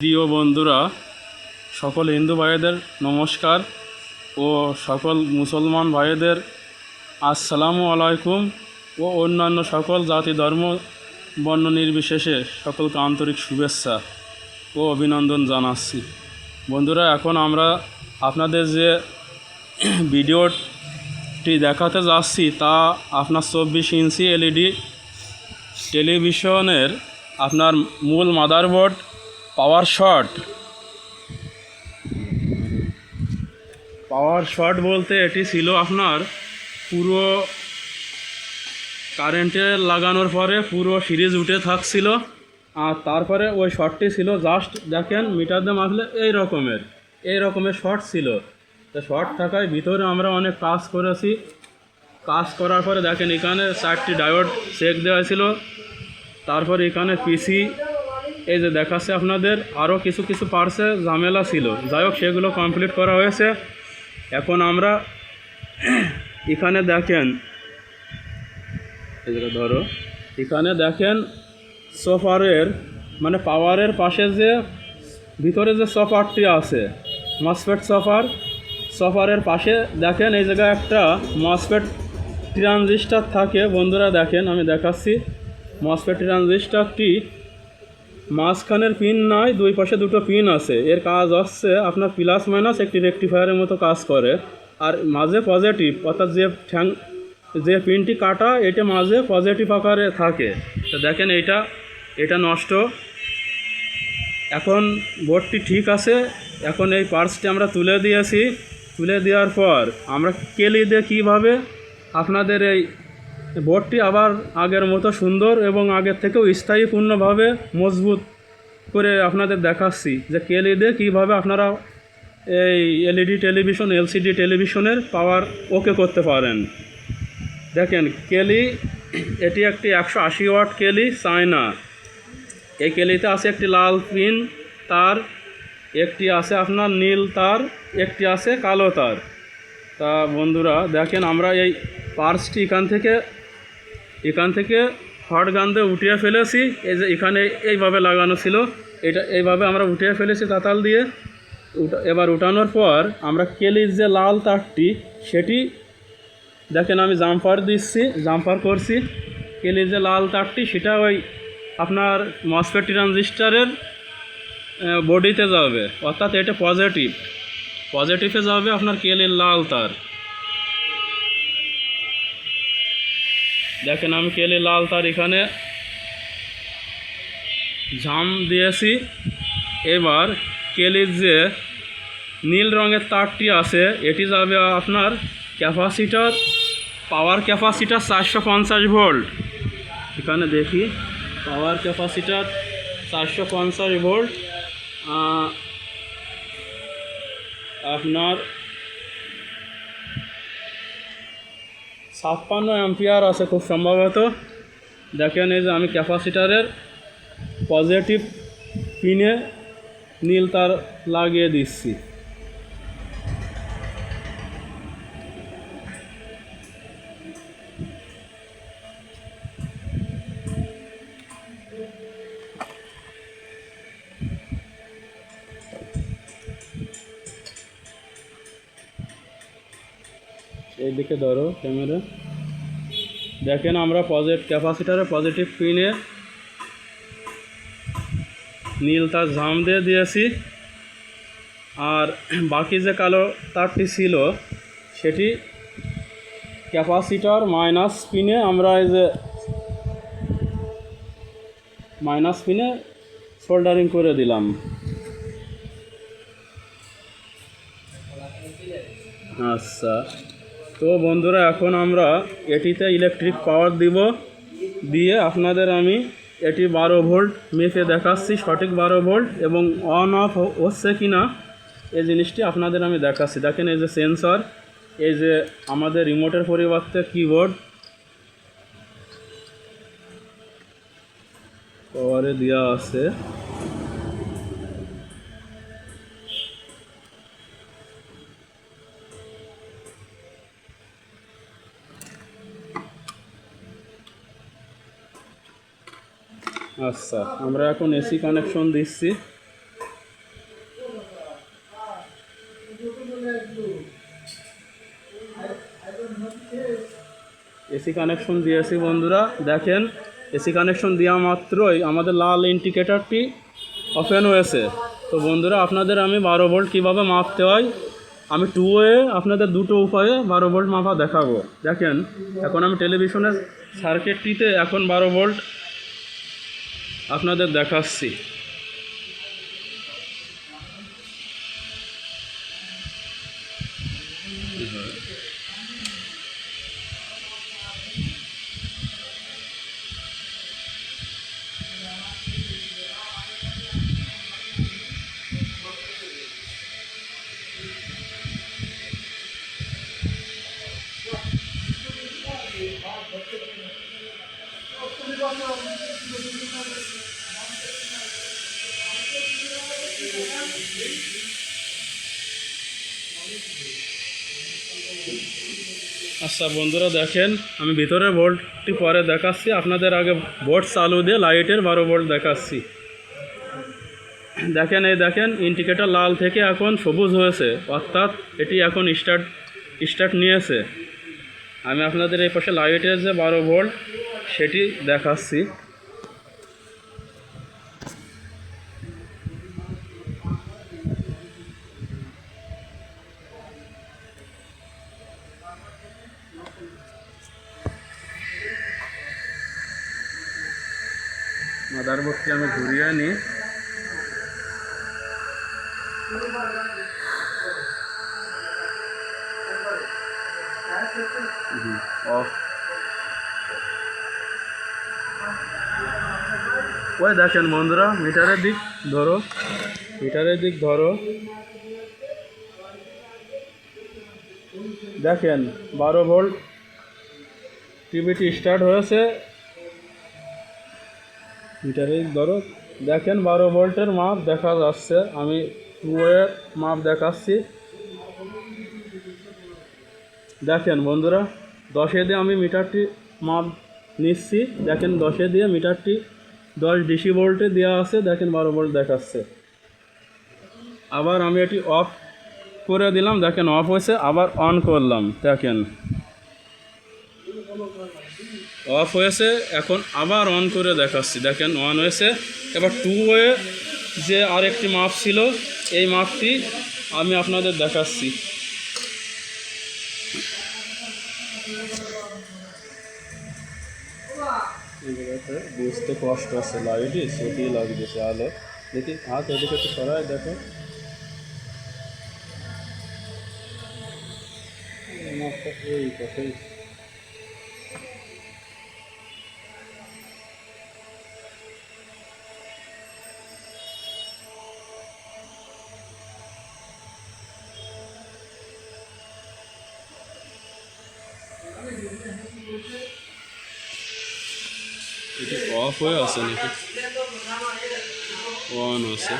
প্রিয় বন্ধুরা, সকল হিন্দু ভাইদের নমস্কার ও সকল মুসলমান ভাইদের আসসালামু আলাইকুম ও অন্যান্য সকল জাতি ধর্ম বর্ণ নির্বিশেষে সকলকে আন্তরিক শুভেচ্ছা ও অভিনন্দন জানাচ্ছি। বন্ধুরা, এখন আমরা আপনাদের যে ভিডিওটি দেখাতে যাচ্ছি তা আপনার 24 ইঞ্চি এলইডি টেলিভিশনের আপনার মূল মাদারবোর্ড পাওয়ার শর্ট বলতে এটি ছিল আপনার পুরো কারেন্টে লাগানোর পরে পুরো সিরিজ উঠে থাকছিল। আর তারপরে ওই শর্টটি ছিল জাস্ট দেখেন মিটার দিয়ে মাপলে এই রকমের শর্ট ছিল। তো শর্ট থাকায় ভিতরে আমরা অনেক কাজ করেছি। কাজ করার পরে দেখেন এখানে 4টি ডায়োড চেক দেওয়া ছিল। তারপর এখানে পিসি এই যে দেখাচ্ছে আপনাদের, আরও কিছু পার্টসে ঝামেলা ছিল, যাই হোক সেগুলো কমপ্লিট করা হয়েছে। এখন আমরা এখানে দেখেন এখানে দেখেন সফারের মানে পাওয়ারের পাশে যে ভিতরে যে সফারটি আছে মসফেট সফারের পাশে দেখেন এই জায়গায় একটা মসফেট ট্রানজিস্টার থাকে। বন্ধুরা দেখেন আমি দেখাচ্ছি, মসফেট ট্রানজিস্টারটি মাঝখানের পিন নয়, দুই পাশে দুটো পিন আছে। এর কাজ হচ্ছে আপনার প্লাস মাইনাস একটি রেকটিফায়ারের মতো কাজ করে। আর মাঝে পজিটিভ, অর্থাৎ যে পিনটি কাটা এটা মাঝে পজিটিভ আকারে থাকে। তো দেখেন এটা নষ্ট। এখন বোর্ডটি ঠিক আছে। এখন এই পার্টসটি আমরা তুলে দিয়েছি। তুলে দেওয়ার পর আমরা কেলি দিয়ে কীভাবে আপনাদের এই বোর্ডটি আবার আগের মতো সুন্দর এবং আগের থেকেও স্থায়ীপূর্ণভাবে মজবুত করে আপনাদের দেখাচ্ছি যে কেলি দিয়ে কীভাবে আপনারা এই এলইডি টেলিভিশন এলসিডি টেলিভিশনের পাওয়ার ওকে করতে পারেন। দেখেন কেলি, এটি একটি 180 ওয়াট কেলি চায়না। এই কেলিতে আছে একটি লাল পিন তার, একটি আছে আপনার নীল তার, একটি আছে কালো তার। তা বন্ধুরা দেখেন আমরা এই পার্টসটি এখান থেকে হট গান দিয়ে উঠিয়ে ফেলেছি। এই যে এখানে এইভাবে লাগানো ছিল, এটা এইভাবে আমরা উঠিয়ে ফেলেছি তাতাল দিয়ে। এবার উঠানোর পর আমরা কেলির যে লাল তারটি সেটি দেখেন আমি জাম্পার করছি। কেলির যে লাল তারটি সেটা ওই আপনার মসফেট ট্রানজিস্টারের বডিতে যাবে, অর্থাৎ এটা পজিটিভে যাবে আপনার কেলির লাল তার। দেখেন আমি কেলি লাল তার এখানে জাম দিয়েছি। এবার কেলির যে নীল রঙের তারটি আছে এটি যাবে আপনার পাওয়ার ক্যাপাসিটার 450 ভোল্ট। এখানে দেখি পাওয়ার ক্যাপাসিটার 450 ভোল্ট আপনার 56 অ্যাম্পিয়ার আছে খুব সম্ভবত। দেখেন এই যে আমি ক্যাপাসিটারের পজিটিভ পিনে নীল তার লাগিয়ে দিচ্ছি। এইদিকে ধরো ক্যামেরা। দেখেন আমরা ক্যাপাসিটারের পজিটিভ পিনে নীল তার জাম দিয়ে দিয়েছি। আর বাকি যে কালো তারটি ছিল সেটি ক্যাপাসিটার মাইনাস পিনে আমরা এই যে মাইনাস পিনে সোল্ডারিং করে দিলাম। আচ্ছা, তো বন্ধুরা এখন আমরা এটিতে ইলেকট্রিক পাওয়ার দিয়ে আপনাদের আমি এটি 12 ভোল্ট মেপে দেখাচ্ছি, সঠিক 12 ভোল্ট এবং অন অফ হচ্ছে কি না এই জিনিসটি আপনাদের আমি দেখাচ্ছি। দেখেন এই যে সেন্সর, এই যে আমাদের রিমোটের পরিবর্তে কিবোর্ড পাওয়ারে দেওয়া আছে। আচ্ছা, আমরা এখন এসি কানেকশন দিচ্ছি। এসি কানেকশন দিয়েছি বন্ধুরা। দেখেন এসি কানেকশন দেওয়া মাত্রই আমাদের লাল ইন্ডিকেটরটি ওপেন হয়েছে। তো বন্ধুরা আপনাদের আমি 12 ভোল্ট কীভাবে মাপতে হয় আমি টু ওয়ে আপনাদের দুটো উপায়ে 12 ভোল্ট মাপা দেখাবো। দেখেন এখন আমি টেলিভিশনের সার্কিটটিতে এখন 12 ভোল্ট আপনাদের দেখাচ্ছি। আচ্ছা বন্ধুরা দেখেন আমি ভিতরের ভোল্টটি পরে দেখাচ্ছি, আপনাদের আগে বোর্ড চালু দিয়ে লাইটের 12 ভোল্ট দেখাচ্ছি। দেখেন এই দেখেন ইন্ডিকেটর লাল থেকে এখন সবুজ হয়েছে, অর্থাৎ এটি এখন স্টার্ট নিয়েছে। আমি আপনাদের এই পাশে লাইটের যে 12 ভোল্ট সেটি দেখাচ্ছি। মাদারবোর্ডটি আমি ঘুরিয়ে নিই। অফ। ওই দেখেন বন্ধুরা মিটারের দিক ধরো, মিটারের দিক ধরো, দেখেন 12 ভোল্ট টিভিটি স্টার্ট হয়েছে। মিটারের দিক ধরো, দেখেন 12 ভোল্টের মাপ দেখা যাচ্ছে। আমি টু ওয়ের মাপ দেখাচ্ছি। দেখেন বন্ধুরা 10 দিয়ে আমি মিটারটি মাপ নিচ্ছি। দেখেন 10 দিয়ে মিটারটি 10 ডিসি ভোল্টে দেওয়া আছে। দেখেন 12 ভোল্ট দেখাচ্ছে। আবার আমি এটি অফ করে দিলাম, দেখেন অফ হয়েছে। আবার অন করলাম, দেখেন অফ হয়েছে। এখন আবার অন করে দেখাচ্ছি, দেখেন অন হয়েছে। এবার টু ওয়ে যে আরেকটি মাপ ছিল এই মাপটি আমি আপনাদের দেখাচ্ছি। বুঝতে কষ্ট আছে, লাইটই সেটি লাগতেছে আলো। দেখি হাত এদিকে একটু সরাই, দেখো এই কথাই। এটা অফ হয়ে আছে নাকি অন আছে?